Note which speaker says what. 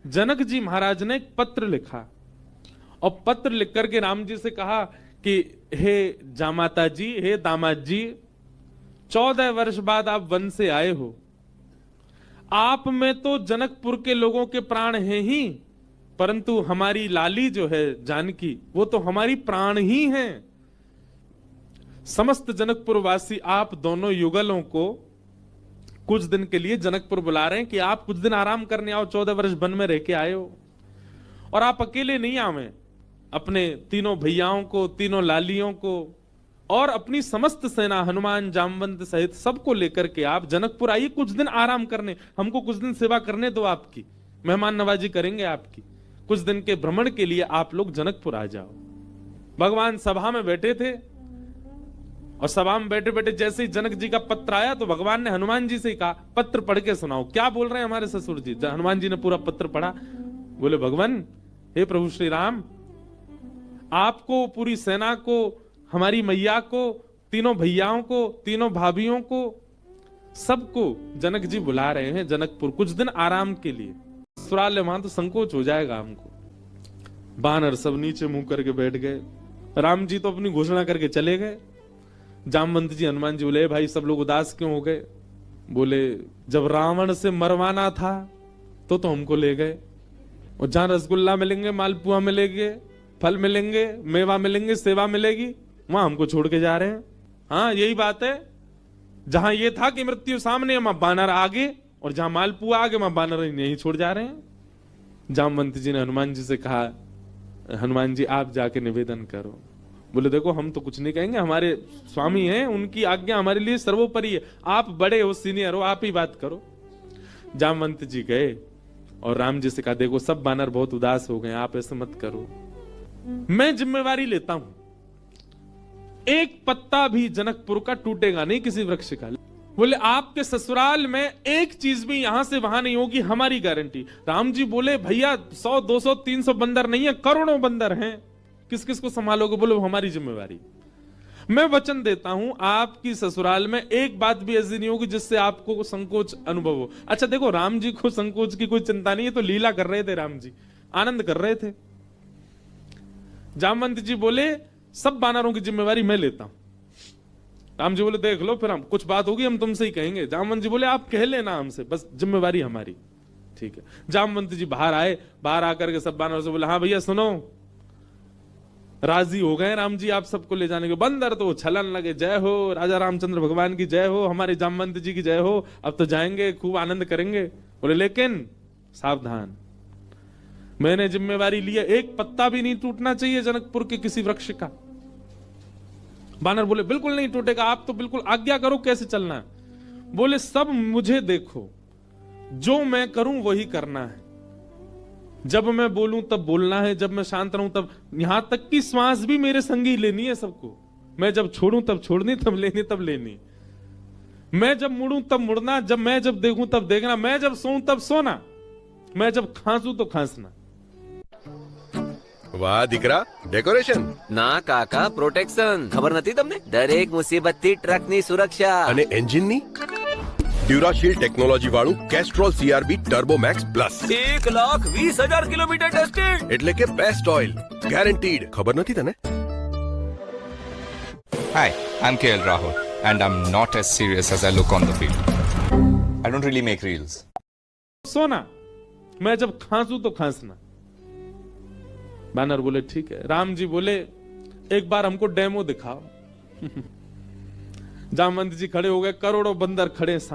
Speaker 1: जनक जी महाराज ने एक पत्र लिखा और पत्र लिख करके राम जी से कहा कि हे जामाता जी, हे दामाद जी, 14 वर्ष बाद आप वन से आए हो। आप में तो जनकपुर के लोगों के प्राण हैं ही, परंतु हमारी लाली जो है जानकी, वो तो हमारी प्राण ही हैं। समस्त जनकपुर वासी आप दोनों युगलों को कुछ दिन के लिए जनकपुर बुला रहे हैं कि आप कुछ दिन आराम करने आओ। 14 वर्ष वन में रह के आए हो और आप अकेले नहीं आवे, अपने तीनों भैयाओं को, तीनों लालियों को और अपनी समस्त सेना हनुमान जामवंत सहित सबको लेकर के आप जनकपुर आइए कुछ दिन आराम करने। हमको कुछ दिन सेवा करने दो, आपकी मेहमान नवाजी करेंगे आपकी। कुछ दिन के भ्रमण के लिए आप लोग जनकपुर आ जाओ। भगवान सभा में बैठे थे और सभा में बैठे बैठे जैसे ही जनक जी का पत्र आया तो भगवान ने हनुमान जी से कहा, पत्र पढ़ के सुनाओ, क्या बोल रहे हैं हमारे ससुर जी। हनुमान जी ने पूरा पत्र पढ़ा। बोले, भगवान, हे प्रभु श्री राम, आपको, पूरी सेना को, हमारी मैया को, तीनों भैयाओं को, तीनों भाभियों को, सबको जनक जी बुला रहे हैं जनकपुर कुछ दिन आराम के लिए। ससुराल वहां तो संकोच हो जाएगा हमको। बानर सब नीचे मुंह करके बैठ गए। राम जी तो अपनी घोषणा करके चले गए। जामवंत जी, हनुमान जी बोले, भाई सब लोग उदास क्यों हो गए? बोले, जब रावण से मरवाना था तो हमको ले गए, और जहां रसगुल्ला मिलेंगे, मालपुआ मिलेंगे, फल मिलेंगे, मेवा मिलेंगे, सेवा मिलेगी, वहां हमको छोड़ के जा रहे हैं। हाँ, यही बात है। जहां ये था कि मृत्यु सामने, वहां बानर आगे, और जहां मालपुआ आगे, वहां बानर नहीं छोड़ जा रहे हैं। जामवंत जी ने हनुमान जी से कहा, हनुमान जी आप जाके निवेदन करो। बोले, देखो हम तो कुछ नहीं कहेंगे, हमारे स्वामी हैं, उनकी आज्ञा हमारे लिए सर्वोपरि है। आप बड़े हो, सीनियर हो, आप ही बात करो। जामवंत जी गए और राम जी से कहा, देखो सब बानर बहुत उदास हो गए, आप ऐसे मत करो, मैं जिम्मेवारी लेता हूं, एक पत्ता भी जनकपुर का टूटेगा नहीं, किसी वृक्ष का। बोले, आपके ससुराल में एक चीज भी यहां से वहां नहीं होगी, हमारी गारंटी। राम जी बोले, भैया 100, 200, 300 बंदर नहीं है, करोड़ों बंदर हैं, किस किस को संभालोगे? बोले, वो हमारी जिम्मेवारी। मैं वचन देता हूं, आपकी ससुराल में एक बात भी ऐसी नहीं होगी जिससे आपको संकोच अनुभव हो। अच्छा देखो, राम जी को संकोच की कोई चिंता नहीं है, तो लीला कर रहे थे, राम जी आनंद कर रहे थे। जामवंत जी बोले, सब बानरों की जिम्मेवारी मैं लेता हूं। राम जी बोले, देख लो, फिर हम कुछ बात होगी हम तुमसे ही कहेंगे। जामवंत जी बोले, आप कह लेना हमसे, बस जिम्मेवारी हमारी। ठीक है। जामवंत जी बाहर आए, बाहर आकर के सब बानरों से बोले, हाँ भैया सुनो, राजी हो गए राम जी आप सबको ले जाने के। बंदर तो छलन लगे, जय हो राजा रामचंद्र भगवान की जय हो, हमारे जामवंत जी की जय हो, अब तो जाएंगे, खूब आनंद करेंगे। बोले, लेकिन सावधान, मैंने जिम्मेवारी ली है, एक पत्ता भी नहीं टूटना चाहिए जनकपुर के किसी वृक्ष का। बानर बोले, बिल्कुल नहीं टूटेगा, आप तो बिल्कुल आज्ञा करो, कैसे चलना है? बोले, सब मुझे देखो, जो मैं करूं वही करना है। जब मैं बोलूं तब बोलना है, जब मैं शांत रहूं तब, यहां तक कि श्वास भी मेरे संगी लेनी है सबको। मैं जब छोड़ूं तब छोड़नी, तब लेनी तब लेनी। मैं जब मुड़ूं तब मुड़ना, मैं जब देखूं तब देखना, मैं जब सोऊं तब सोना, मैं जब खांसूं तो खांसना।
Speaker 2: वाह દીકરા, ડેકોરેશન
Speaker 3: ના કાકા, પ્રોટેક્શન. ખબર નથી તમને? દરેક મુસીબતથી ટ્રકની સુરક્ષા.
Speaker 2: અને એન્જિનની ડ્યુરાશીલ્ડ ટેકનોલોજી વાળું Castrol CRB Turbo Max Plus.
Speaker 3: 1,20,000 kilometre tested.
Speaker 2: એટલે કે બેસ્ટ ઓઇલ ગેરંટીડ. ખબર નથી તને?
Speaker 4: Hi, I'm KL Rahul and I'm not as serious as I look on the field. I don't really make reels.
Speaker 1: सोना, मैं जब खांसू तो खांसना। बानर बोले, ठीक है। राम जी बोले, एक बार हमको डेमो दिखाओ। जामवंत जी खड़े हो गए, करोड़ों बंदर खड़े।